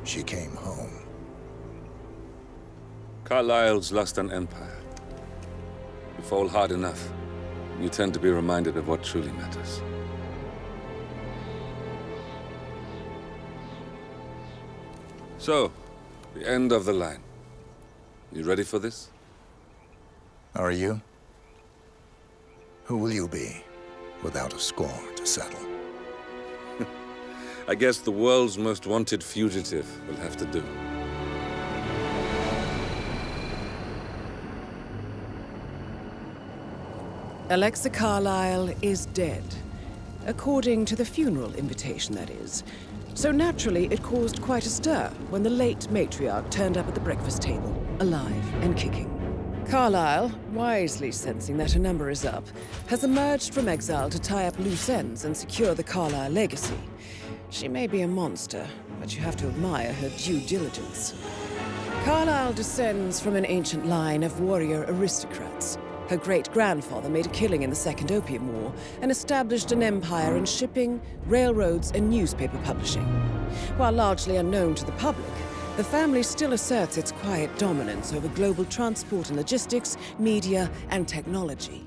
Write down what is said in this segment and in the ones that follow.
she came home. Carlyle's lost an empire. You fall hard enough, you tend to be reminded of what truly matters. So, the end of the line. You ready for this? Are you? Who will you be, without a score to settle? I guess the world's most wanted fugitive will have to do. Alexa Carlyle is dead. According to the funeral invitation, that is. So naturally, it caused quite a stir when the late matriarch turned up at the breakfast table, alive and kicking. Carlyle, wisely sensing that her number is up, has emerged from exile to tie up loose ends and secure the Carlyle legacy. She may be a monster, but you have to admire her due diligence. Carlyle descends from an ancient line of warrior aristocrats. Her great-grandfather made a killing in the Second Opium War and established an empire in shipping, railroads, and newspaper publishing. While largely unknown to the public, the family still asserts its quiet dominance over global transport and logistics, media, and technology.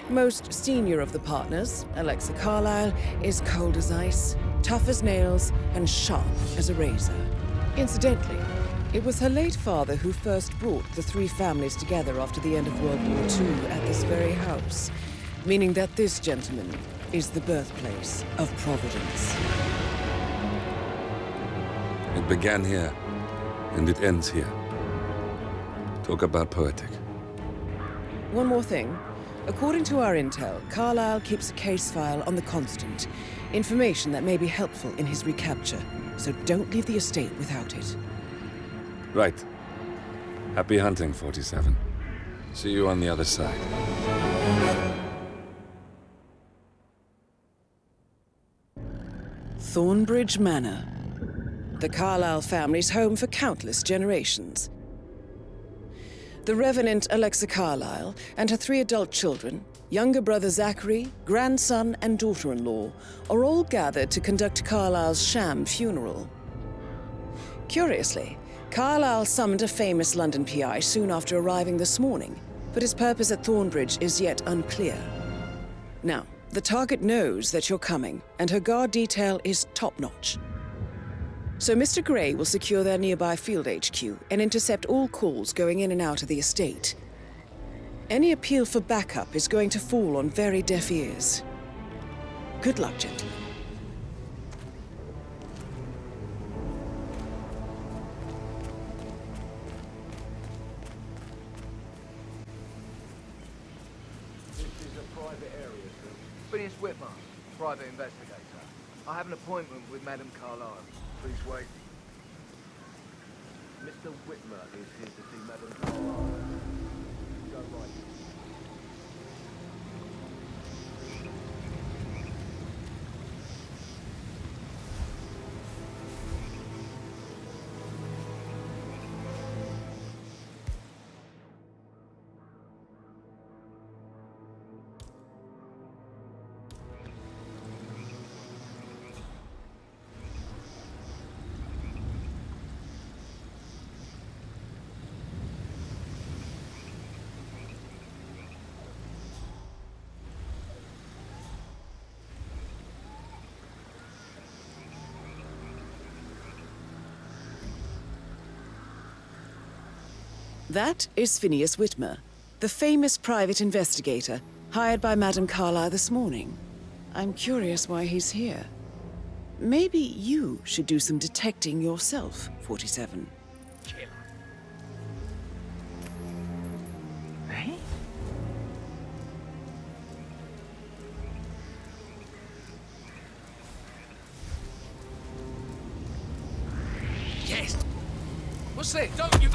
Most senior of the partners, Alexa Carlyle, is cold as ice, tough as nails, and sharp as a razor. Incidentally, it was her late father who first brought the three families together after the end of World War II at this very house, meaning that this gentleman is the birthplace of Providence. It began here, and it ends here. Talk about poetic. One more thing. According to our intel, Carlyle keeps a case file on the Constant. Information that may be helpful in his recapture, so don't leave the estate without it. Right. Happy hunting, 47. See you on the other side. Thornbridge Manor. The Carlyle family's home for countless generations. The Revenant Alexa Carlyle and her 3 adult children, younger brother Zachary, grandson, and daughter-in-law, are all gathered to conduct Carlyle's sham funeral. Curiously, Carlyle summoned a famous London PI soon after arriving this morning, but his purpose at Thornbridge is yet unclear. Now, the target knows that you're coming, and her guard detail is top-notch. So Mr. Gray will secure their nearby field HQ and intercept all calls going in and out of the estate. Any appeal for backup is going to fall on very deaf ears. Good luck, gentlemen. Phineas Whitmer, private investigator. I have an appointment with Madame Carlyle. Please wait. Mr. Whitmer is here to see Madame Carlyle. Go right. That is Phineas Whitmer, the famous private investigator hired by Madame Carlyle this morning. I'm curious why he's here. Maybe you should do some detecting yourself, 47. Killer. Eh? Yes! What's that? Don't you...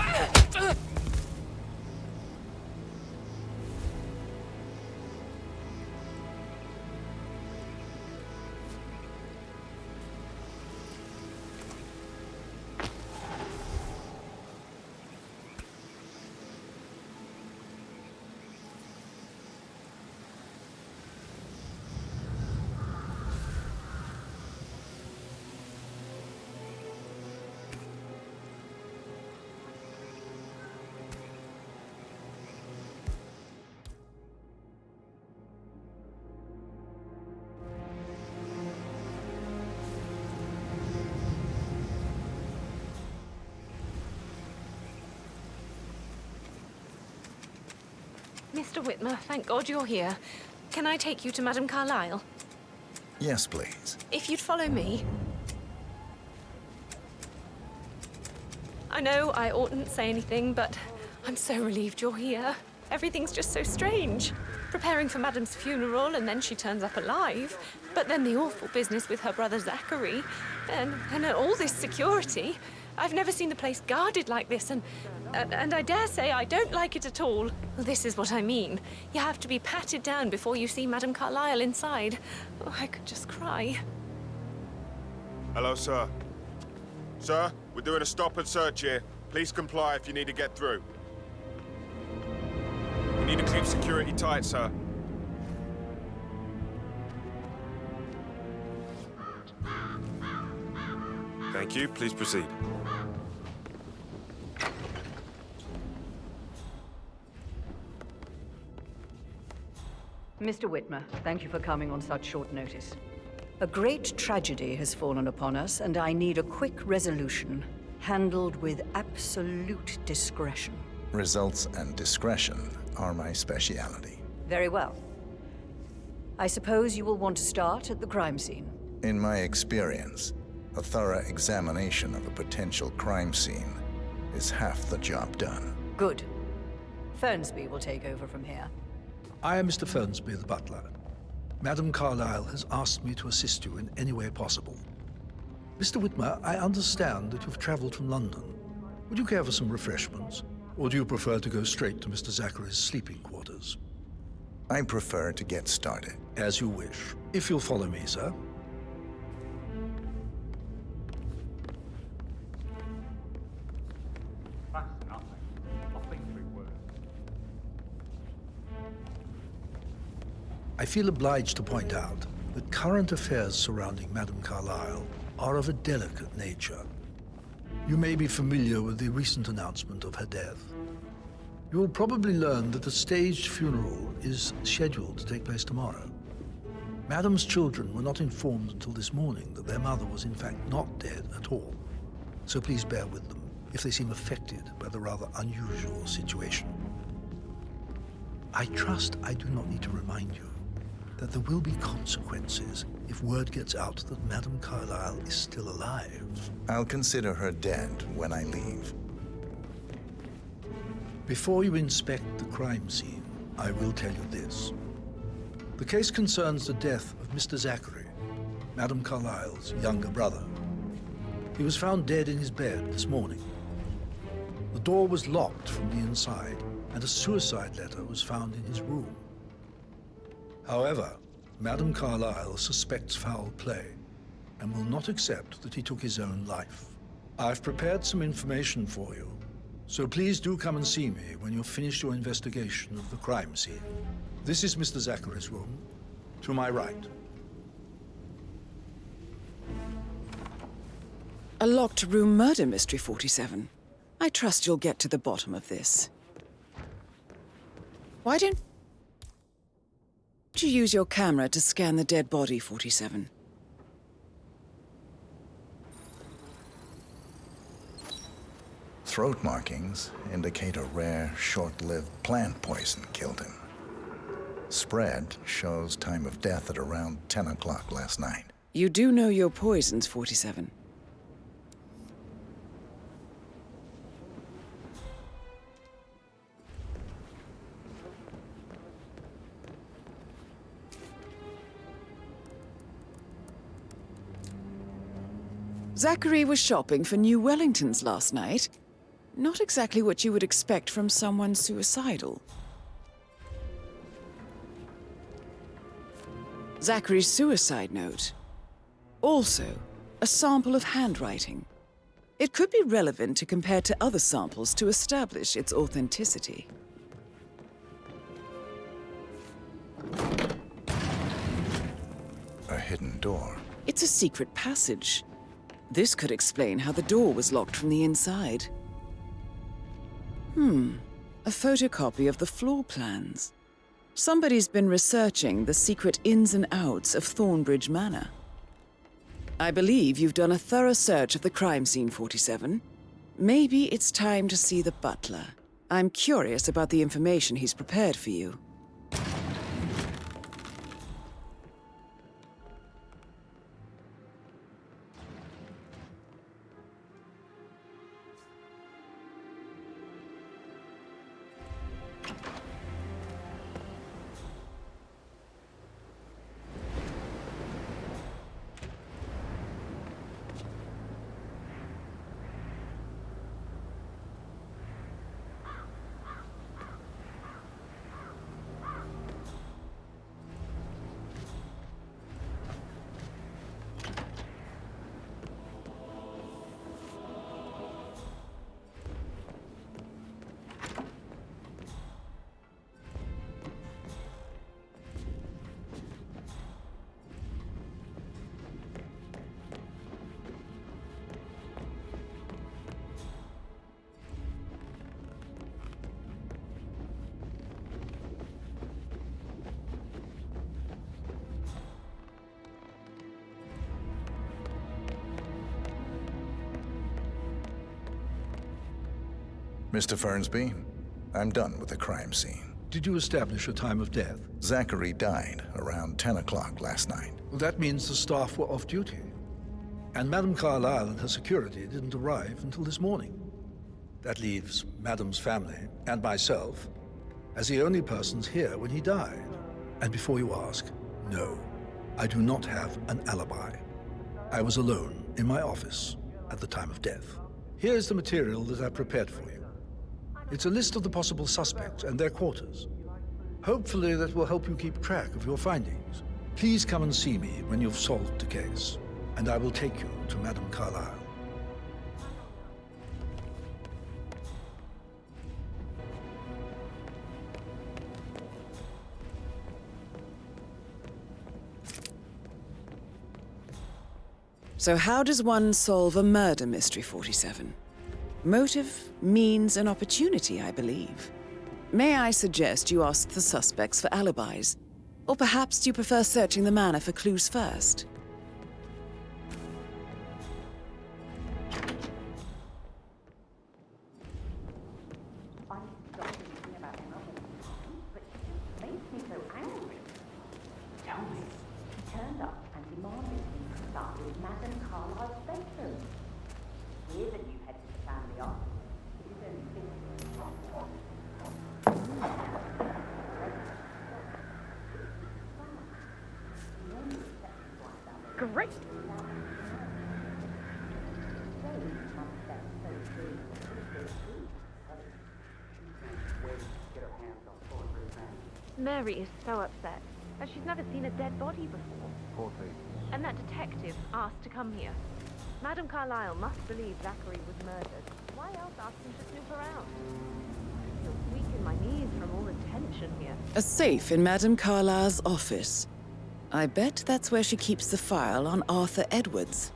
Mr. Whitmer, thank God you're here. Can I take you to Madame Carlyle? Yes, please. If you'd follow me. I know I oughtn't say anything, but I'm so relieved you're here. Everything's just so strange. Preparing for Madame's funeral, and then she turns up alive. But then the awful business with her brother Zachary, and all this security. I've never seen the place guarded like this, and I dare say I don't like it at all. This is what I mean. You have to be patted down before you see Madame Carlyle inside. Oh, I could just cry. Hello, sir. Sir, we're doing a stop and search here. Please comply if you need to get through. We need to keep security tight, sir. Thank you. Please proceed. Mr. Whitmer, thank you for coming on such short notice. A great tragedy has fallen upon us, and I need a quick resolution, handled with absolute discretion. Results and discretion are my speciality. Very well. I suppose you will want to start at the crime scene. In my experience, a thorough examination of a potential crime scene is half the job done. Good. Fernsby will take over from here. I am Mr. Fernsby, the butler. Madame Carlyle has asked me to assist you in any way possible. Mr. Whitmer, I understand that you've traveled from London. Would you care for some refreshments? Or do you prefer to go straight to Mr. Zachary's sleeping quarters? I prefer to get started. As you wish. If you'll follow me, sir. I feel obliged to point out that current affairs surrounding Madame Carlyle are of a delicate nature. You may be familiar with the recent announcement of her death. You will probably learn that a staged funeral is scheduled to take place tomorrow. Madame's children were not informed until this morning that their mother was in fact not dead at all. So please bear with them if they seem affected by the rather unusual situation. I trust I do not need to remind you that there will be consequences if word gets out that Madame Carlyle is still alive. I'll consider her dead when I leave. Before you inspect the crime scene, I will tell you this. The case concerns the death of Mr. Zachary, Madame Carlyle's younger brother. He was found dead in his bed this morning. The door was locked from the inside, and a suicide letter was found in his room. However, Madame Carlyle suspects foul play and will not accept that he took his own life. I've prepared some information for you, so please do come and see me when you've finished your investigation of the crime scene. This is Mr. Zachary's room, to my right. A locked room murder mystery, 47. I trust you'll get to the bottom of this. Why don't you use your camera to scan the dead body, 47? Throat markings indicate a rare, short-lived plant poison killed him. Spread shows time of death at around 10 o'clock last night. You do know your poisons, 47. Zachary was shopping for new Wellingtons last night. Not exactly what you would expect from someone suicidal. Zachary's suicide note. Also, a sample of handwriting. It could be relevant to compare to other samples to establish its authenticity. A hidden door. It's a secret passage. This could explain how the door was locked from the inside. A photocopy of the floor plans. Somebody's been researching the secret ins and outs of Thornbridge Manor. I believe you've done a thorough search of the crime scene, 47. Maybe it's time to see the butler. I'm curious about the information he's prepared for you. Mr. Fernsby, I'm done with the crime scene. Did you establish a time of death? Zachary died around 10 o'clock last night. Well, that means the staff were off duty. And Madame Carlyle and her security didn't arrive until this morning. That leaves Madame's family and myself as the only persons here when he died. And before you ask, no, I do not have an alibi. I was alone in my office at the time of death. Here's the material that I prepared for you. It's a list of the possible suspects and their quarters. Hopefully that will help you keep track of your findings. Please come and see me when you've solved the case, and I will take you to Madame Carlyle. So how does one solve a murder mystery, 47? Motive, means, and opportunity, I believe. May I suggest you ask the suspects for alibis? Or perhaps you prefer searching the manor for clues first? Great. Mary is so upset, as she's never seen a dead body before. Poor thing. And that detective asked to come here. Madame Carlyle must believe Zachary was murdered. Why else ask him to snoop around? I feel weak in my knees from all the tension here. A safe in Madame Carlyle's office. I bet that's where she keeps the file on Arthur Edwards.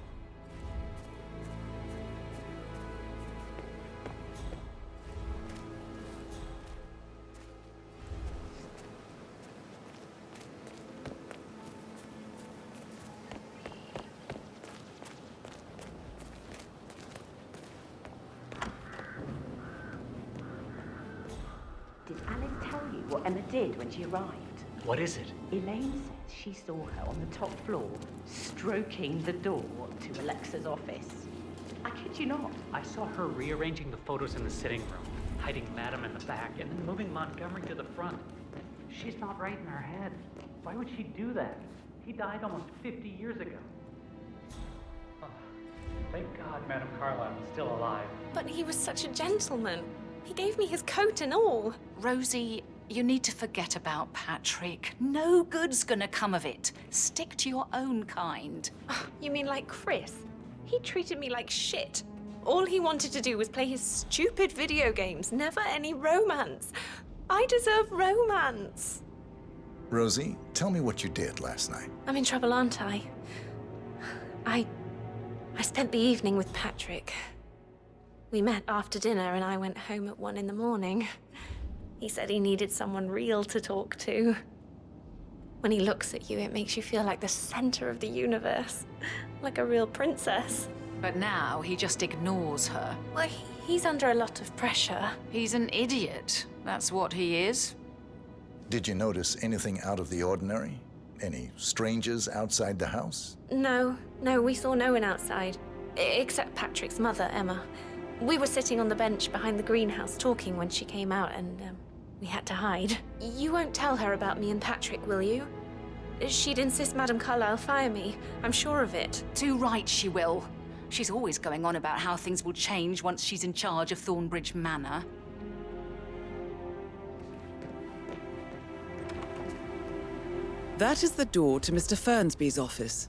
Did Alice tell you what Emma did when she arrived? What is it? Elaine says she saw her on the top floor, stroking the door to Alexa's office. I kid you not. I saw her rearranging the photos in the sitting room, hiding Madame in the back, and then moving Montgomery to the front. She's not right in her head. Why would she do that? He died almost 50 years ago. Oh, thank God Madame Carlyle is still alive. But he was such a gentleman. He gave me his coat and all. Rosie, you need to forget about Patrick. No good's gonna come of it. Stick to your own kind. Oh, you mean like Chris? He treated me like shit. All he wanted to do was play his stupid video games, never any romance. I deserve romance. Rosie, tell me what you did last night. I'm in trouble, aren't I? I spent the evening with Patrick. We met after dinner and I went home at 1 in the morning. He said he needed someone real to talk to. When he looks at you, it makes you feel like the center of the universe, like a real princess. But now he just ignores her. Well, he He's under a lot of pressure. He's an idiot. That's what he is. Did you notice anything out of the ordinary? Any strangers outside the house? No, we saw no one outside. Except Patrick's mother, Emma. We were sitting on the bench behind the greenhouse talking when she came out and, we had to hide. You won't tell her about me and Patrick, will you? She'd insist Madame Carlyle fire me. I'm sure of it. Too right she will. She's always going on about how things will change once she's in charge of Thornbridge Manor. That is the door to Mr. Fernsby's office.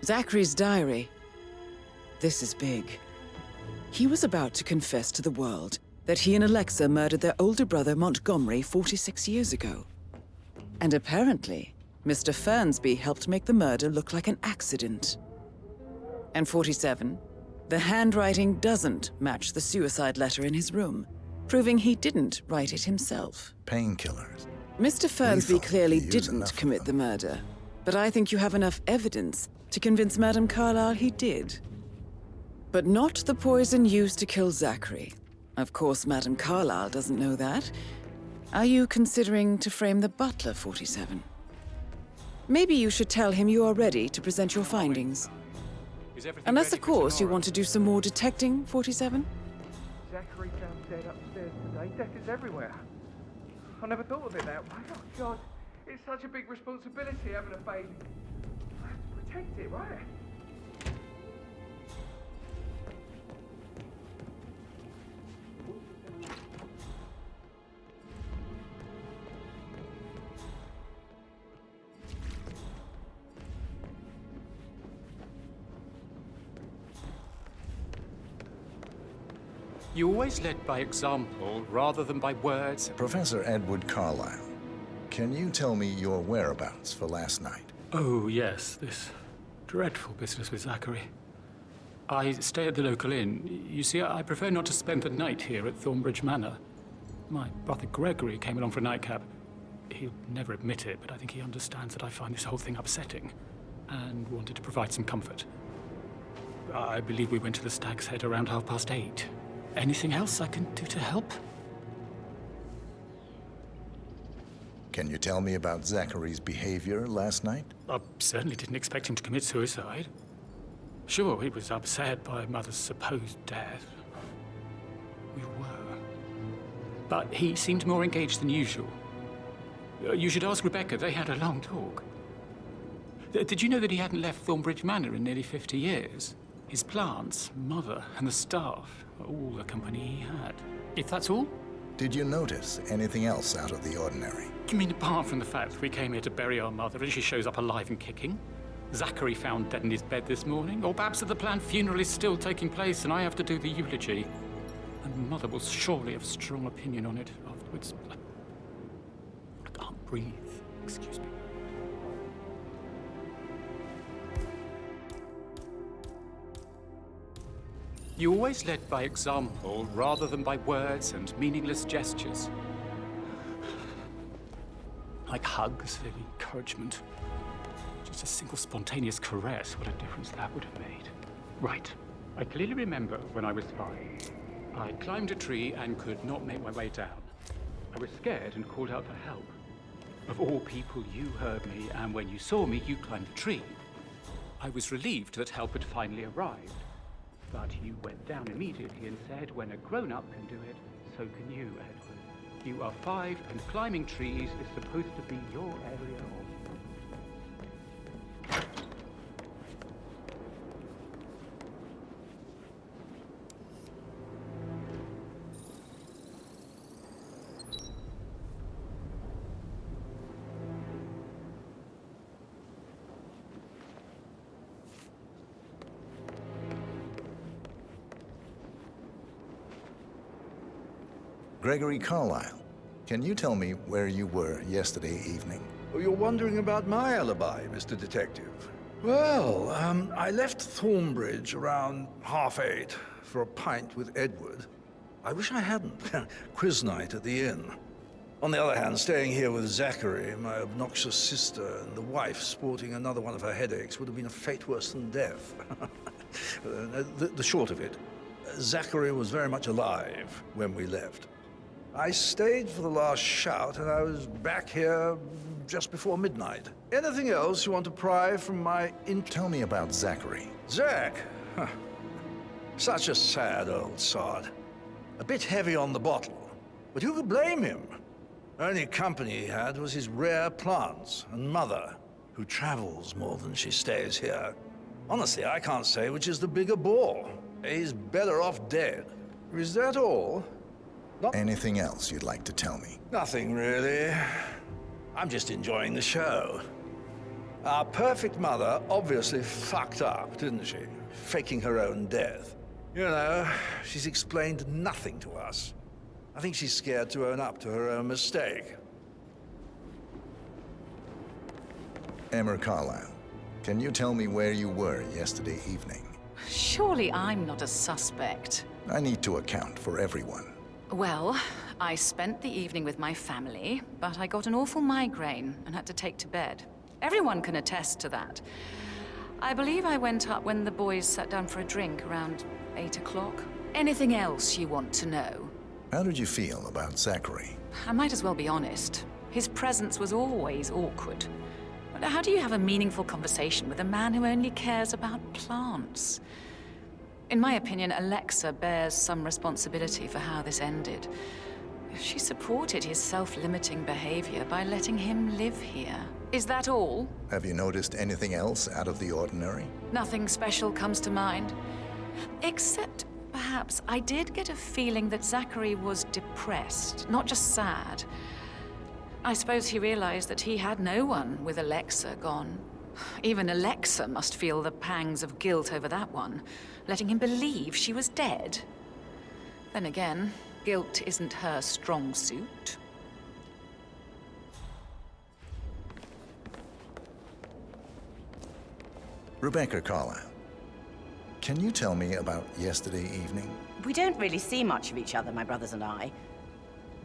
Zachary's diary. This is big. He was about to confess to the world that he and Alexa murdered their older brother Montgomery 46 years ago. And apparently, Mr. Fernsby helped make the murder look like an accident. And 47, the handwriting doesn't match the suicide letter in his room, proving he didn't write it himself. Painkillers. Mr. Fernsby clearly didn't commit the murder, but I think you have enough evidence to convince Madame Carlyle he did. But not the poison used to kill Zachary. Of course, Madame Carlyle doesn't know that. Are you considering to frame the butler, 47? Maybe you should tell him you are ready to present your findings. Unless, of course, you want to do some more detecting, 47? Zachary found dead upstairs today. Death is everywhere. I never thought of it that way. Oh, God. It's such a big responsibility having a baby. I have to protect it, right? You always led by example rather than by words. Professor Edward Carlyle, can you tell me your whereabouts for last night? Oh, yes, this dreadful business with Zachary. I stay at the local inn. You see, I prefer not to spend the night here at Thornbridge Manor. My brother Gregory came along for a nightcap. He'll never admit it, but I think he understands that I find this whole thing upsetting and wanted to provide some comfort. I believe we went to the Stag's Head around 8:30. Anything else I can do to help? Can you tell me about Zachary's behavior last night? I certainly didn't expect him to commit suicide. Sure, he was upset by Mother's supposed death. We were. But he seemed more engaged than usual. You should ask Rebecca. They had a long talk. Did you know that he hadn't left Thornbridge Manor in nearly 50 years? His plants, Mother, and the staff, all the company he had. If that's all? Did you notice anything else out of the ordinary? You mean apart from the fact that we came here to bury our mother and she shows up alive and kicking? Zachary found dead in his bed this morning? Or perhaps that the planned funeral is still taking place and I have to do the eulogy? And Mother will surely have a strong opinion on it afterwards. I can't breathe. Excuse me. You always led by example rather than by words and meaningless gestures. Like hugs and encouragement. Just a single spontaneous caress, what a difference that would have made. Right. I clearly remember when I was 5. I climbed a tree and could not make my way down. I was scared and called out for help. Of all people, you heard me, and when you saw me, you climbed the tree. I was relieved that help had finally arrived. But you went down immediately and said, when a grown-up can do it, so can you, Edward. You are 5, and climbing trees is supposed to be your area of... Gregory Carlyle, can you tell me where you were yesterday evening? Oh, you're wondering about my alibi, Mr. Detective. Well, I left Thornbridge around 8:30 for a pint with Edward. I wish I hadn't. Quiz night at the inn. On the other hand, staying here with Zachary, my obnoxious sister, and the wife sporting another one of her headaches would have been a fate worse than death. The short of it, Zachary was very much alive when we left. I stayed for the last shout, and I was back here just before midnight. Anything else you want to pry from my Tell me about Zachary. Zach? Huh. Such a sad old sod. A bit heavy on the bottle, but who could blame him? Only company he had was his rare plants and mother, who travels more than she stays here. Honestly, I can't say which is the bigger bore. He's better off dead. Is that all? Anything else you'd like to tell me? Nothing, really. I'm just enjoying the show. Our perfect mother obviously fucked up, didn't she? Faking her own death. You know, she's explained nothing to us. I think she's scared to own up to her own mistake. Emma Carlisle, can you tell me where you were yesterday evening? Surely I'm not a suspect. I need to account for everyone. Well, I spent the evening with my family, but I got an awful migraine and had to take to bed. Everyone can attest to that. I believe I went up when the boys sat down for a drink around 8 o'clock. Anything else you want to know? How did you feel about Zachary? I might as well be honest. His presence was always awkward. But how do you have a meaningful conversation with a man who only cares about plants? In my opinion, Alexa bears some responsibility for how this ended. She supported his self-limiting behavior by letting him live here. Is that all? Have you noticed anything else out of the ordinary? Nothing special comes to mind. Except, perhaps, I did get a feeling that Zachary was depressed, not just sad. I suppose he realized that he had no one with Alexa gone. Even Alexa must feel the pangs of guilt over that one, letting him believe she was dead. Then again, guilt isn't her strong suit. Rebecca Carlisle, can you tell me about yesterday evening? We don't really see much of each other, my brothers and I.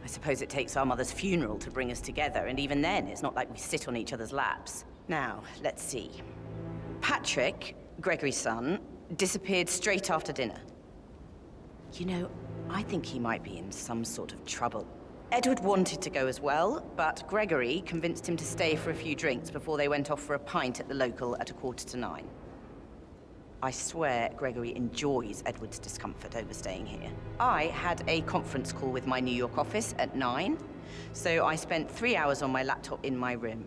I suppose it takes our mother's funeral to bring us together, and even then, it's not like we sit on each other's laps. Now, let's see. Patrick, Gregory's son, disappeared straight after dinner. You know, I think he might be in some sort of trouble. Edward wanted to go as well, but Gregory convinced him to stay for a few drinks before they went off for a pint at the local at 9:15. I swear Gregory enjoys Edward's discomfort over staying here. I had a conference call with my New York office at 9, so I spent 3 hours on my laptop in my room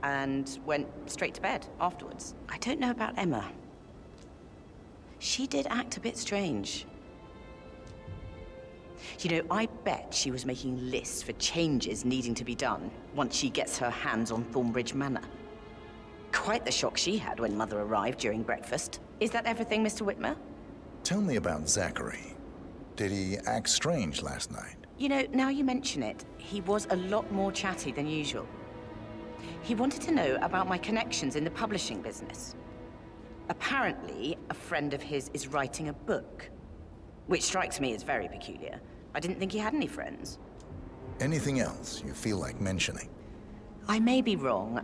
and went straight to bed afterwards. I don't know about Emma. She did act a bit strange. You know, I bet she was making lists for changes needing to be done once she gets her hands on Thornbridge Manor. Quite the shock she had when Mother arrived during breakfast. Is that everything, Mr. Whitmer? Tell me about Zachary. Did he act strange last night? You know, now you mention it, he was a lot more chatty than usual. He wanted to know about my connections in the publishing business. Apparently, a friend of his is writing a book, which strikes me as very peculiar. I didn't think he had any friends. Anything else you feel like mentioning? I may be wrong,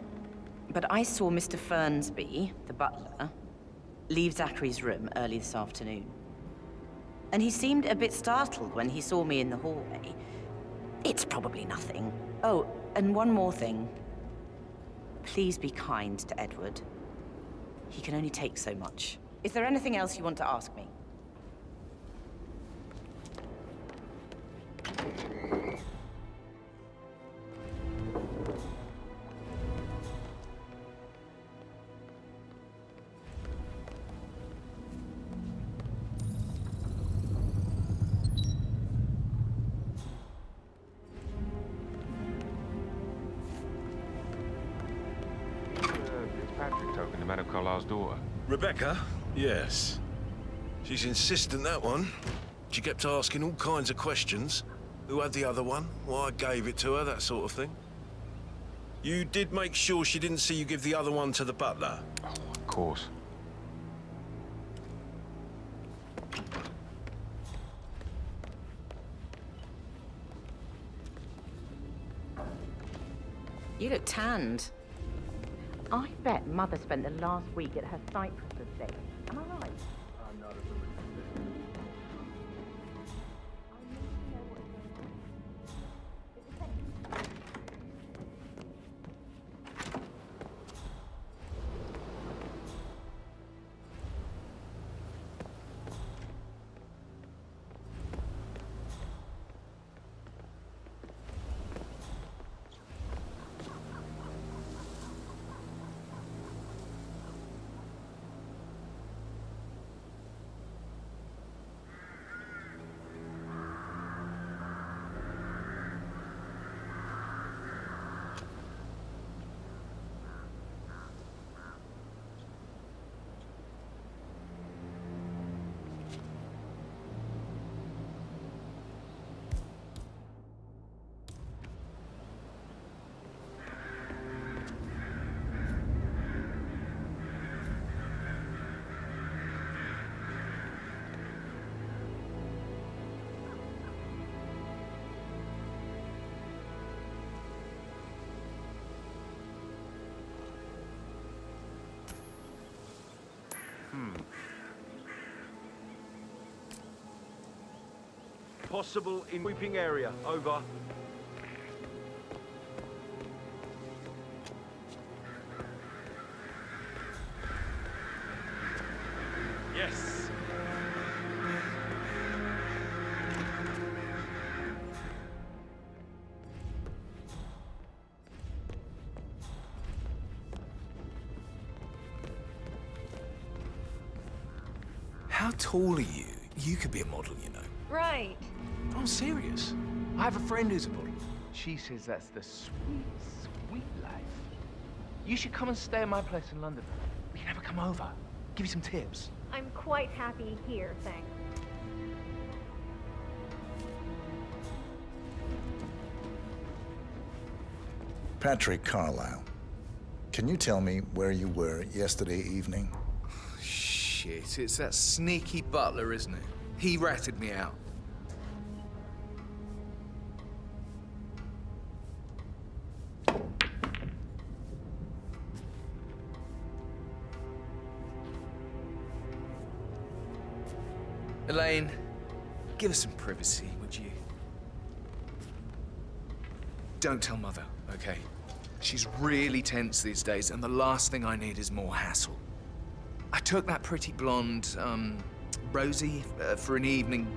but I saw Mr. Fernsby, the butler, leave Zachary's room early this afternoon. And he seemed a bit startled when he saw me in the hallway. It's probably nothing. Oh, and one more thing. Please be kind to Edward. He can only take so much. Is there anything else you want to ask me? It's Patrick talking to Madame Carlisle's daughter. Rebecca? Yes. She's insistent, that one. She kept asking all kinds of questions. Who had the other one? Why I gave it to her, that sort of thing. You did make sure she didn't see you give the other one to the butler? Oh, force. You look tanned. I bet Mother spent the last week at her Cyprus estate. Am I right? I'm not a Possible in sweeping area. Over. Yes. How tall are you? You could be a model, you know. Right. I'm serious. I have a friend who's a model. She says that's the sweet, sweet life. You should come and stay at my place in London. We can have her come over. Give you some tips. I'm quite happy here, thanks. Patrick Carlisle, can you tell me where you were yesterday evening? Shit, it's that sneaky butler, isn't it? He ratted me out. Elaine, give us some privacy, would you? Don't tell Mother, okay? She's really tense these days, and the last thing I need is more hassle. I took that pretty blonde, Rosie, for an evening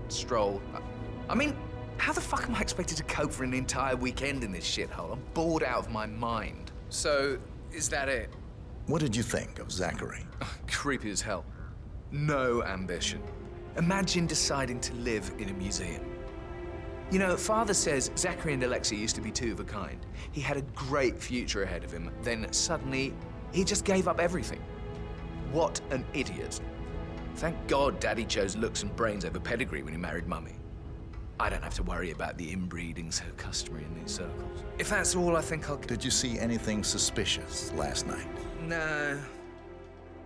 stroll. I mean, how the fuck am I expected to cope for an entire weekend in this shithole? I'm bored out of my mind. So, is that it? What did you think of Zachary? Creepy as hell. No ambition. Imagine deciding to live in a museum. You know, Father says Zachary and Alexei used to be two of a kind. He had a great future ahead of him, then suddenly, he just gave up everything. What an idiot. Thank God Daddy chose looks and brains over pedigree when he married Mummy. I don't have to worry about the inbreeding so customary in these circles. If that's all, I think I'll... Did you see anything suspicious last night? No.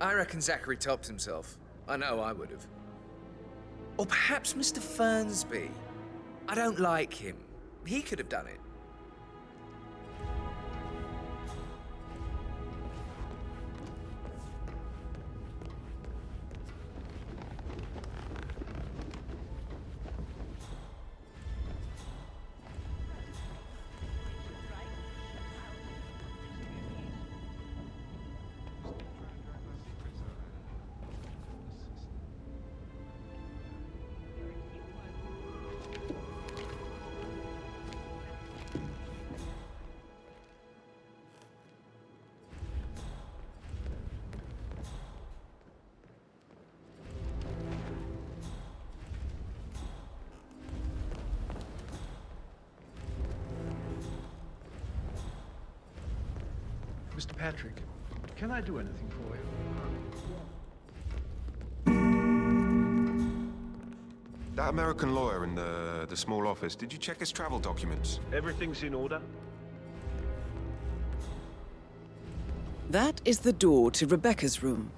I reckon Zachary topped himself. I know I would have. Or perhaps Mr. Fernsby. I don't like him. He could have done it. Mr. Patrick, can I do anything for you? That American lawyer in the small office, did you check his travel documents? Everything's in order. That is the door to Rebecca's room.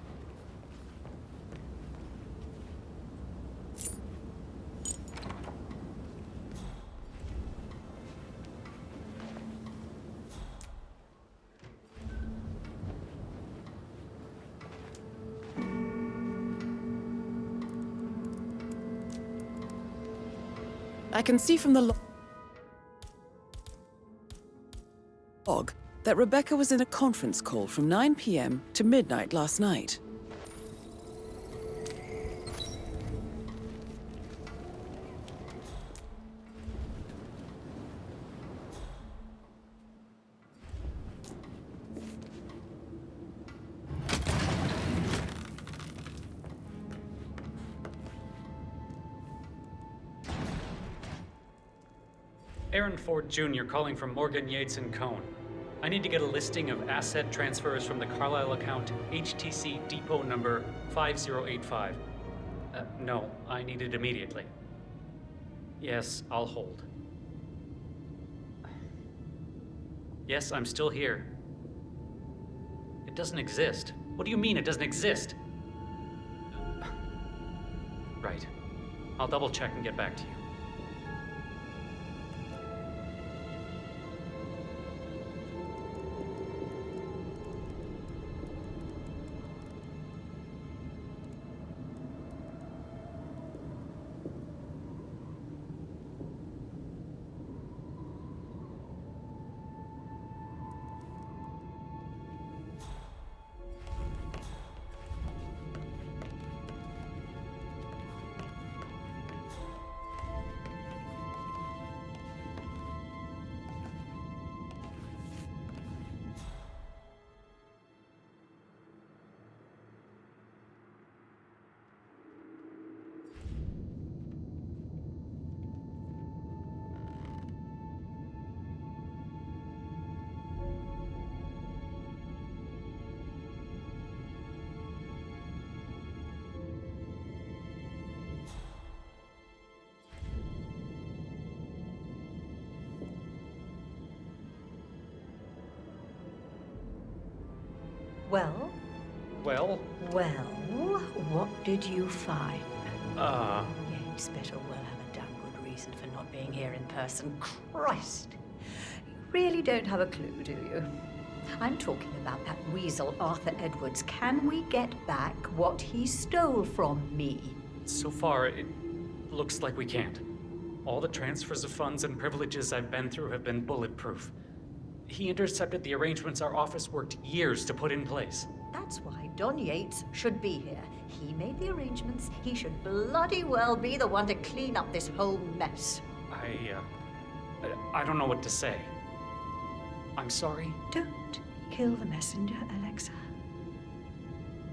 I can see from the log that Rebecca was in a conference call from 9 p.m. to midnight last night. Aaron Ford Jr. calling from Morgan, Yates & Cohn. I need to get a listing of asset transfers from the Carlisle account HTC depot number 5085. No, I need it immediately. Yes, I'll hold. Yes, I'm still here. It doesn't exist. What do you mean it doesn't exist? Right. I'll double check and get back to you. Well? Well? Well, what did you find? It's better well have a damn good reason for not being here in person. Christ! You really don't have a clue, do you? I'm talking about that weasel Arthur Edwards. Can we get back what he stole from me? So far, it looks like we can't. All the transfers of funds and privileges I've been through have been bulletproof. He intercepted the arrangements our office worked years to put in place. That's why Don Yates should be here. He made the arrangements. He should bloody well be the one to clean up this whole mess. I don't know what to say. I'm sorry. Don't kill the messenger, Alexa.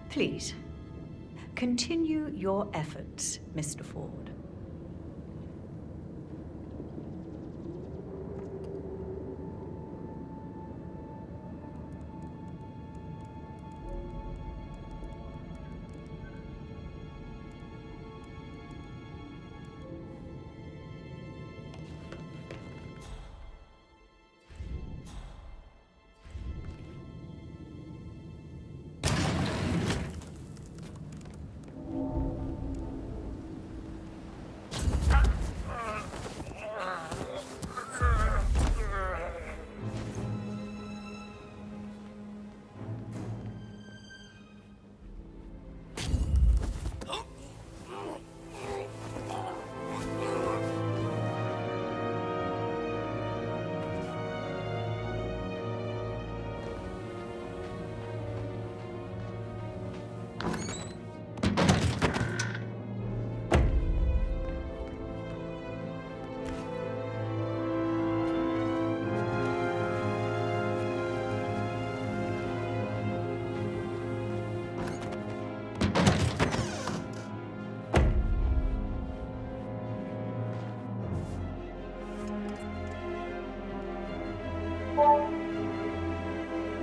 Please, continue your efforts, Mr. Ford.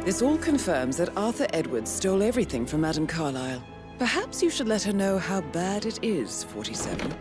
This all confirms that Arthur Edwards stole everything from Madame Carlisle. Perhaps you should let her know how bad it is, 47.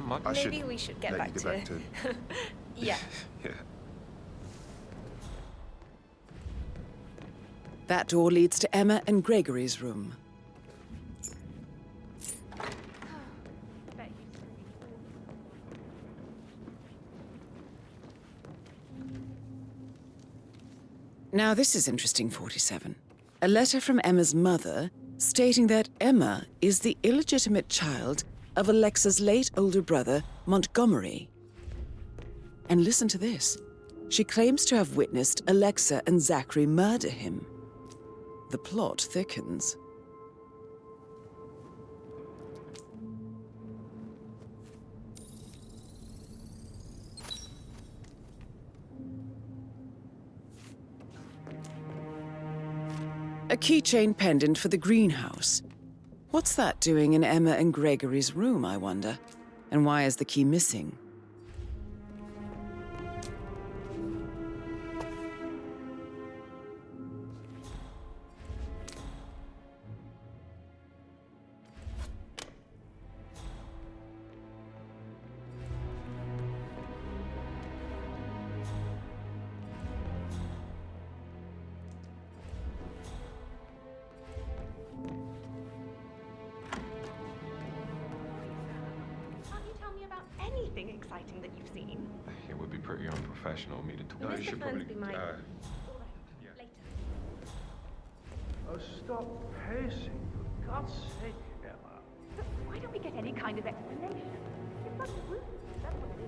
I Maybe we should get back to... Yeah. Yeah. That door leads to Emma and Gregory's room. Now this is interesting, 47. A letter from Emma's mother stating that Emma is the illegitimate child of Alexa's late older brother, Montgomery. And listen to this. She claims to have witnessed Alexa and Zachary murder him. The plot thickens. A keychain pendant for the greenhouse. What's that doing in Emma and Gregory's room, I wonder? And why is the key missing? Anything exciting that you've seen? It would be pretty unprofessional of me to talk. No, you should probably... Yeah. Later. Oh, stop pacing, for God's sake, Emma. But why don't we get any kind of explanation? It's like rude, that's what it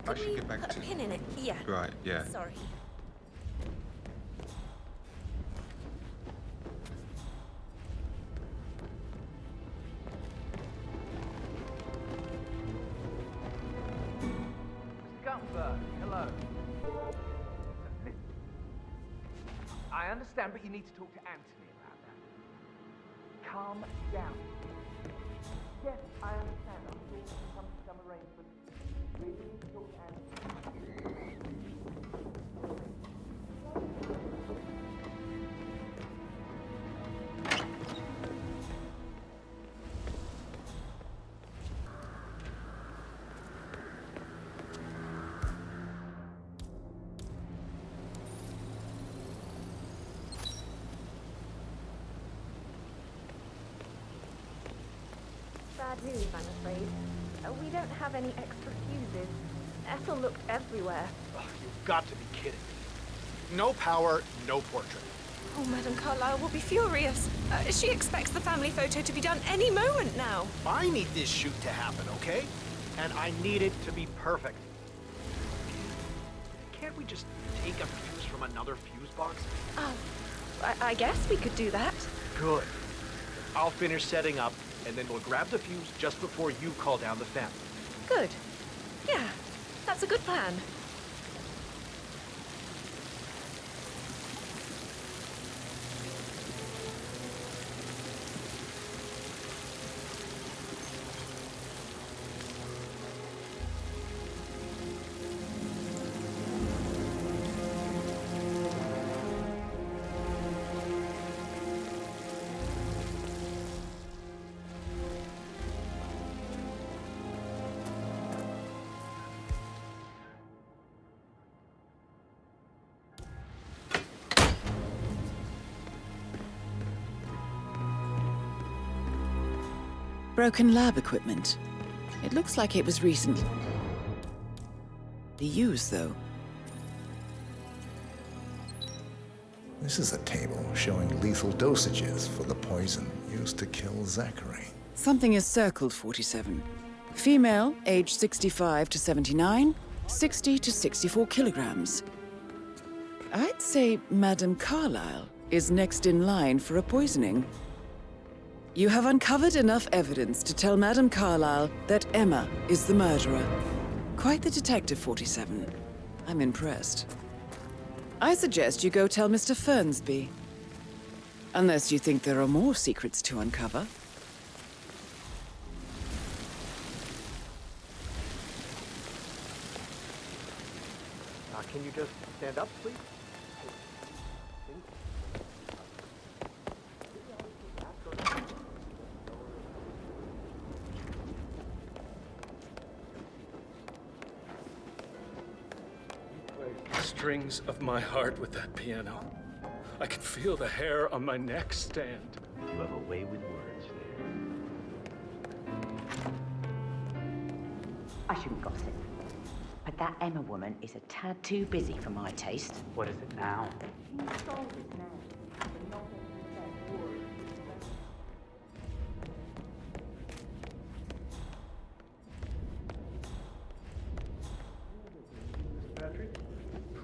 is. I should get back put to... a pin in it? Yeah. Right, yeah. Sorry. Hello. Listen. I understand, but you need to talk to Anthony about that. Calm down. Yes, I understand. I'm sure we can come to some arrangement. We need to talk to Anthony. Bad news, I'm afraid. We don't have any extra fuses. Ethel looked everywhere. Oh, you've got to be kidding me. No power, no portrait. Oh, Madame Carlyle will be furious. She expects the family photo to be done any moment now. I need this shoot to happen, okay? And I need it to be perfect. Can't we just take a fuse from another fuse box? Oh, I guess we could do that. Good. I'll finish setting up, and then we'll grab the fuse just before you call down the family. Good. Yeah, that's a good plan. Broken lab equipment. It looks like it was recently used, though. This is a table showing lethal dosages for the poison used to kill Zachary. Something is circled, 47. Female, age 65 to 79, 60 to 64 kilograms. I'd say Madame Carlyle is next in line for a poisoning. You have uncovered enough evidence to tell Madame Carlyle that Emma is the murderer. Quite the detective, 47. I'm impressed. I suggest you go tell Mr. Fernsby. Unless you think there are more secrets to uncover. Can you just stand up, please? strings of my heart with that piano. I can feel the hair on my neck stand. You have a way with words there. I shouldn't gossip. But that Emma woman is a tad too busy for my taste. What is it now? Patrick?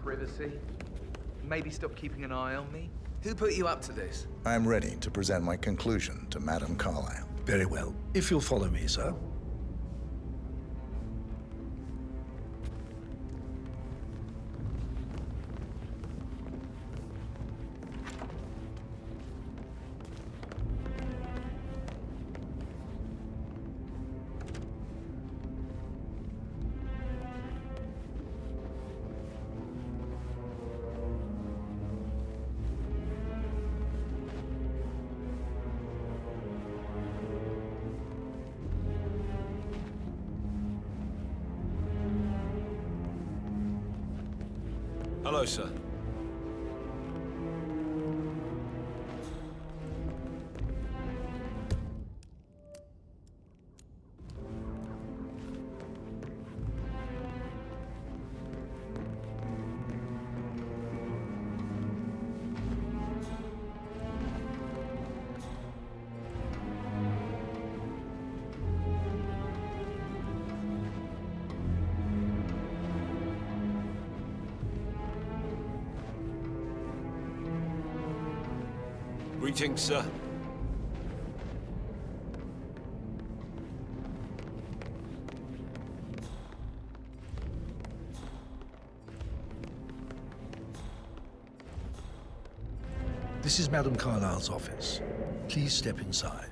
Privacy? Maybe stop keeping an eye on me? Who put you up to this? I'm ready to present my conclusion to Madame Carlyle. Very well. If you'll follow me, sir. Hello, sir. Greetings, sir. This is Madame Carlyle's office. Please step inside.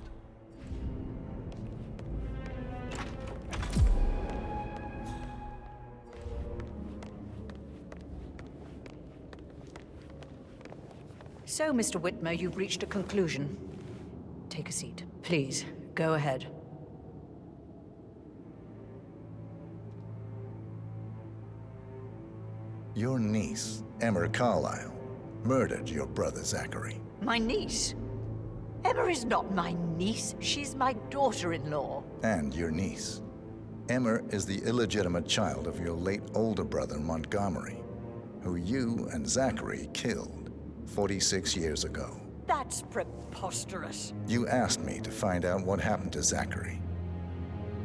So, Mr. Whitmer, you've reached a conclusion. Take a seat. Please, go ahead. Your niece, Emma Carlyle, murdered your brother Zachary. My niece? Emma is not my niece. She's my daughter-in-law. And your niece. Emma is the illegitimate child of your late older brother Montgomery, who you and Zachary killed 46 years ago. That's preposterous. You asked me to find out what happened to Zachary.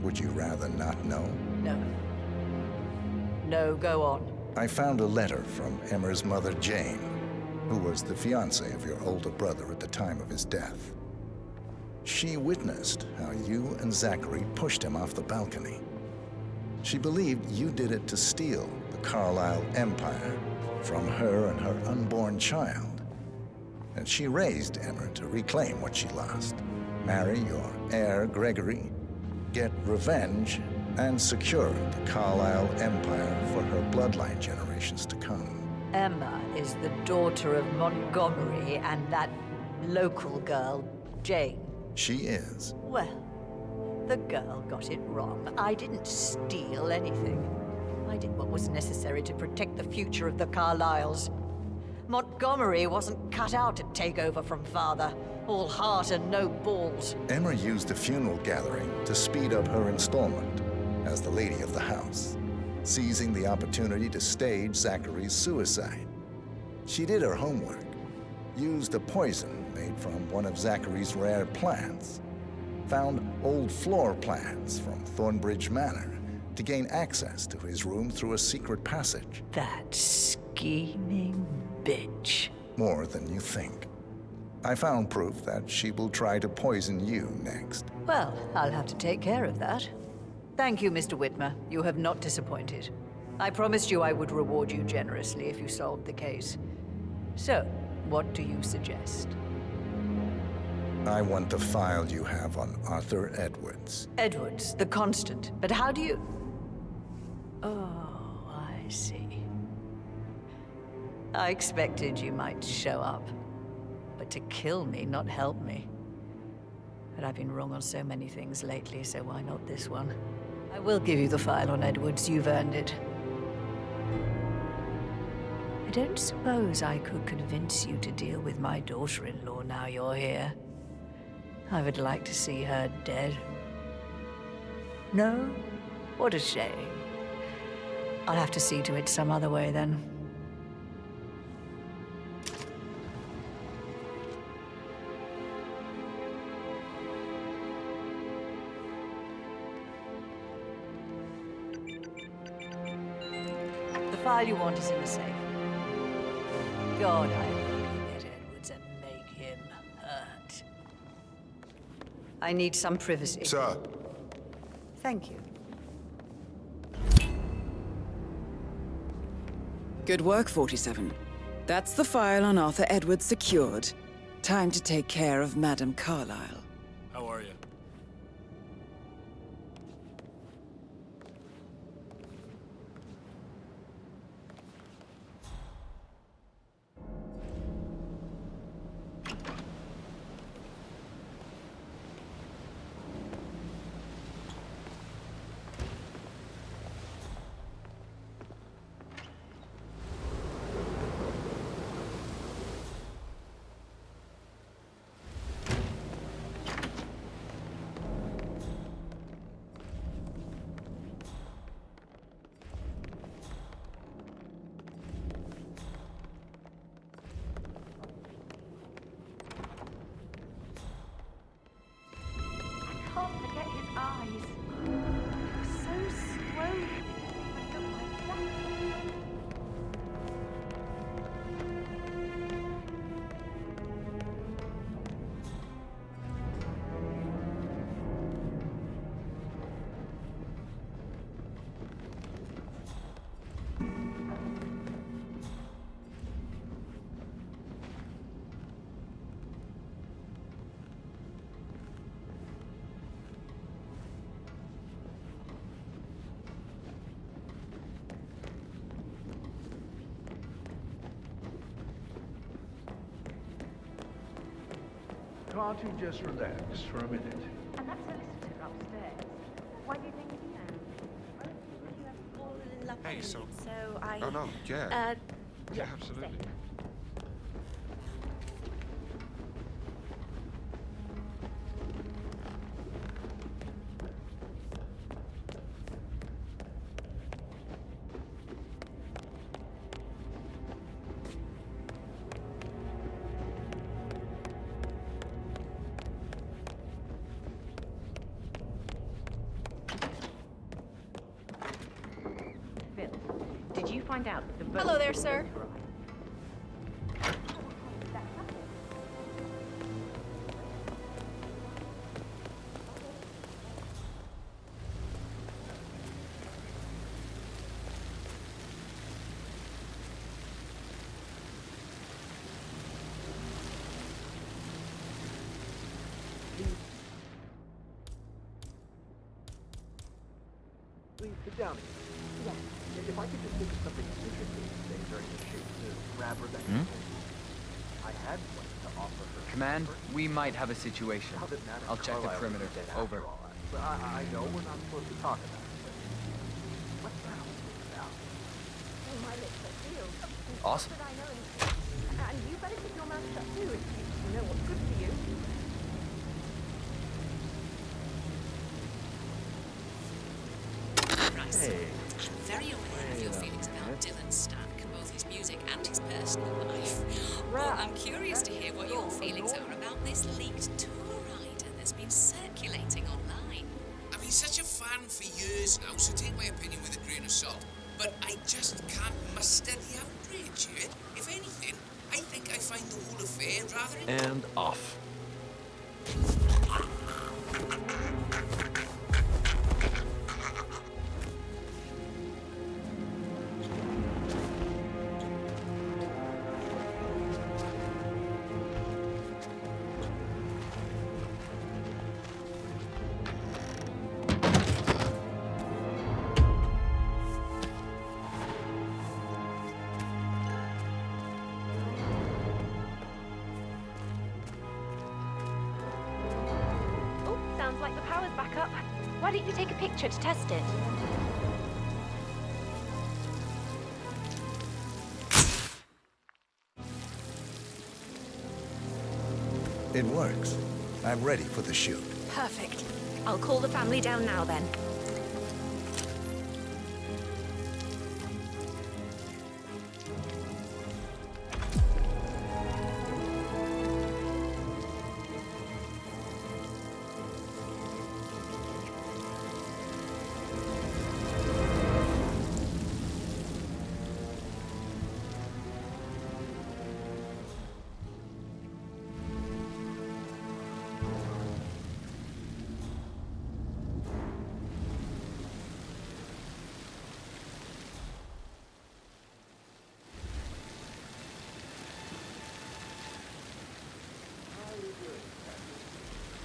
Would you rather not know? No. No, go on. I found a letter from Emma's mother, Jane, who was the fiancée of your older brother at the time of his death. She witnessed how you and Zachary pushed him off the balcony. She believed you did it to steal the Carlyle empire from her and her unborn child. And she raised Emma to reclaim what she lost, marry your heir Gregory, get revenge, and secure the Carlyle empire for her bloodline generations to come. Emma is the daughter of Montgomery and that local girl, Jane. She is. Well, the girl got it wrong. I didn't steal anything. I did what was necessary to protect the future of the Carlyles. Montgomery wasn't cut out to take over from father. All heart and no balls. Emma used the funeral gathering to speed up her installment as the lady of the house, seizing the opportunity to stage Zachary's suicide. She did her homework, used a poison made from one of Zachary's rare plants, found old floor plans from Thornbridge Manor to gain access to his room through a secret passage. That scheming bitch. More than you think. I found proof that she will try to poison you next. Well, I'll have to take care of that. Thank you, Mr. Whitmer. You have not disappointed. I promised you I would reward you generously if you solved the case. So, what do you suggest? I want the file you have on Arthur Edwards. Edwards, the constant. But how do you... Oh, I see. I expected you might show up. But to kill me, not help me. But I've been wrong on so many things lately, so why not this one? I will give you the file on Edwards. You've earned it. I don't suppose I could convince you to deal with my daughter-in-law now you're here. I would like to see her dead. No? What a shame. I'll have to see to it some other way then. The file you want is in the safe. God, I hope you get Edwards and make him hurt. I need some privacy. Sir. Thank you. Good work, 47. That's the file on Arthur Edwards secured. Time to take care of Madame Carlyle. How are you? Can't you just relax for a minute? And that's a solicitor upstairs. Why do you think he knows? Hey, so... So I... Oh, no, yeah. Yeah, absolutely. Did you find out that the vote... Hello there, sir. Please sit down. Yeah. If I could just think of something interesting to say during the shoot to grab Rebecca. I had one to offer her. Command, we might have a situation. I'll check the perimeter. Over. I know we're not supposed to talk about it, but what's that about? Oh, my lips are sealed. Awesome. But I know anything. And you better keep your mouth shut too if you know what's good for you. Hey. I'm very aware of your feelings about Dylan Stack, both his music and his personal life. Well, I'm curious to hear what your feelings are about this leaked tour rider that's been circulating online. I've been such a fan for years now, so take my opinion with a grain of salt. But I just can't muster the outrage here. If anything, I think I find the whole affair rather... And off. Sounds like the power's back up. Why don't you take a picture to test it? It works. I'm ready for the shoot. Perfect. I'll call the family down now then.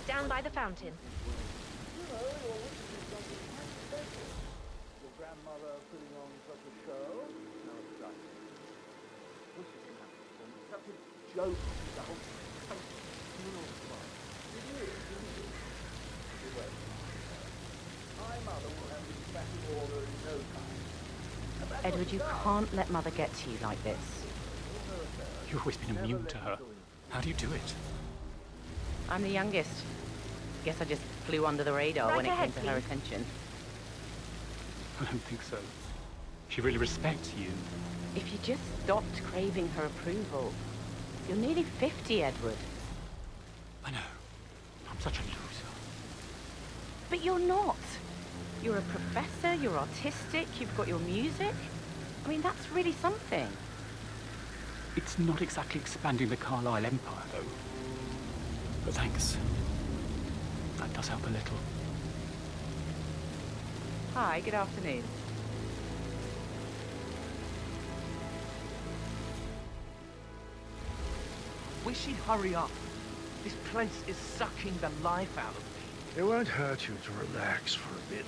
Down by the fountain. Your grandmother putting on such a show? No, it's right. Wish you could have it. Such a joke. The whole funeral spot. It is, isn't it? Anyway, my mother will have this back in order in no time. Edward, you can't let Mother get to you like this. You've always been immune to her. How do you do it? I'm the youngest. Guess I just flew under the radar Right when it ahead, came to her please. attention. I don't think so. She really respects you. If you just stopped craving her approval. You're nearly 50, Edward. I know. I'm such a loser. But you're not. You're a professor, you're artistic, you've got your music. I mean, that's really something. It's not exactly expanding the Carlisle Empire, though. But thanks. That does help a little. Hi, good afternoon. Wish she'd hurry up. This place is sucking the life out of me. It won't hurt you to relax for a bit.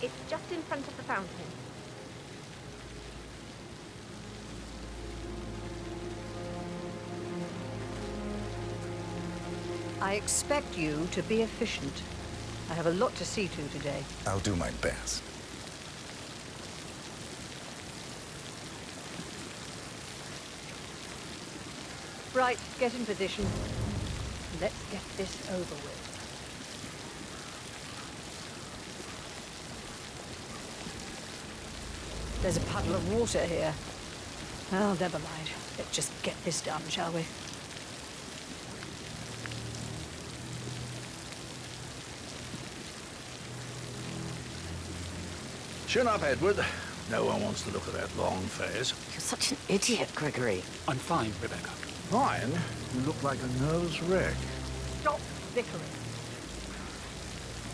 It's just in front of the fountain. I expect you to be efficient. I have a lot to see to today. I'll do my best. Right, get in position. Let's get this over with. There's a puddle of water here. Oh, never mind. Let's just get this done, shall we? Chin up, Edward. No one wants to look at that long face. You're such an idiot, Gregory. I'm fine, Rebecca. Fine? You look like a nervous wreck. Stop bickering.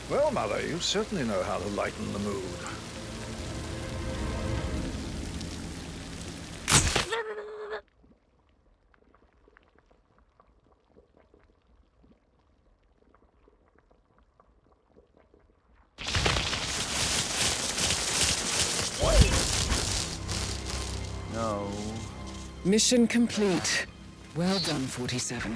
Well, Mother, you certainly know how to lighten the mood. No. Mission complete. Well done, 47.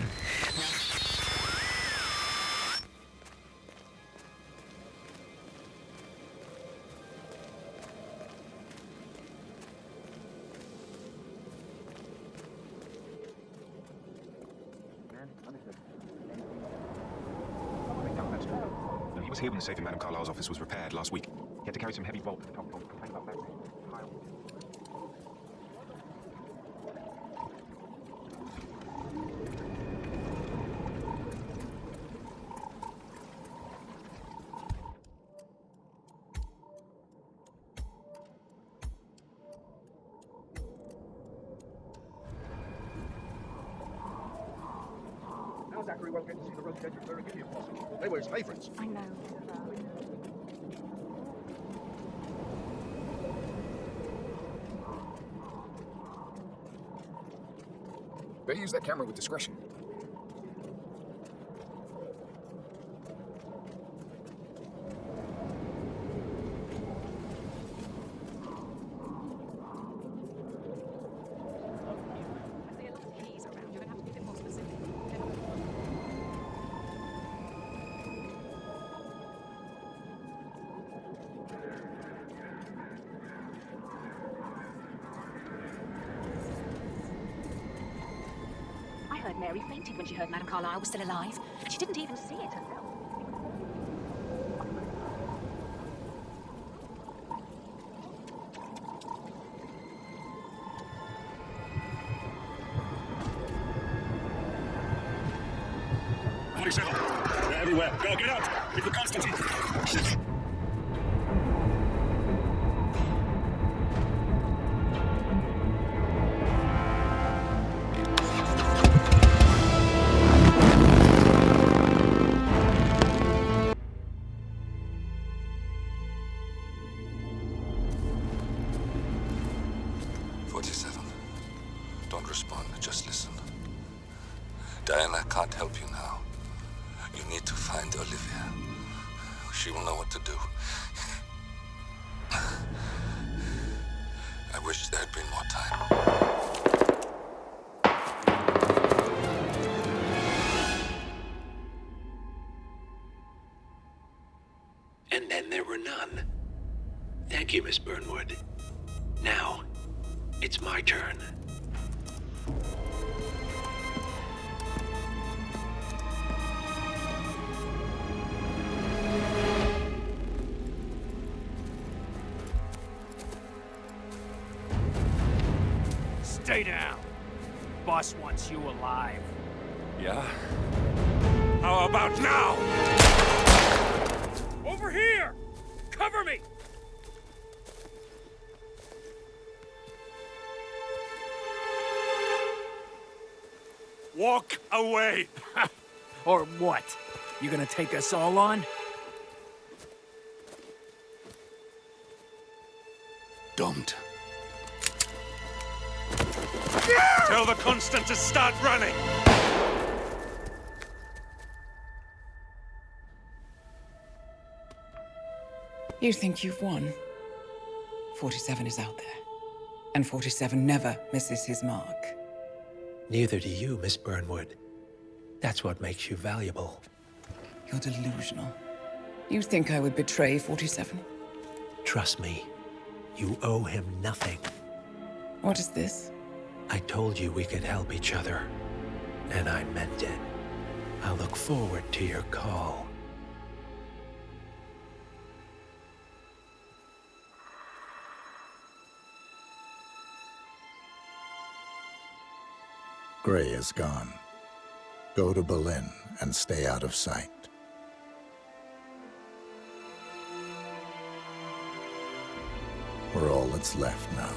No, he was here when the safe in Madame Carlisle's office was repaired last week. He had to carry some heavy bolts to the top floor to complain about that. Now Zachary won't get to see the roast edges very good possible. They were his favourites. I know. Better use that camera with discretion. that Mary fainted when she heard Madame Carlyle was still alive. She didn't even see it herself. They're everywhere. Go, get out! It's the Constantine! Don't respond, just listen. Diana can't help you now. You need to find Olivia. She will know what to do. I wish there had been more time. And then there were none. Thank you, Miss Burnwood. Now, it's my turn. Stay down. Boss wants you alive. Yeah? How about now? Over here! Cover me! Walk away! Or what? You gonna take us all on? Don't. Tell the Constant to start running! You think you've won? 47 is out there. And 47 never misses his mark. Neither do you, Miss Burnwood. That's what makes you valuable. You're delusional. You think I would betray 47? Trust me, you owe him nothing. What is this? I told you we could help each other, and I meant it. I'll look forward to your call. Gray is gone. Go to Berlin and stay out of sight. We're all that's left now.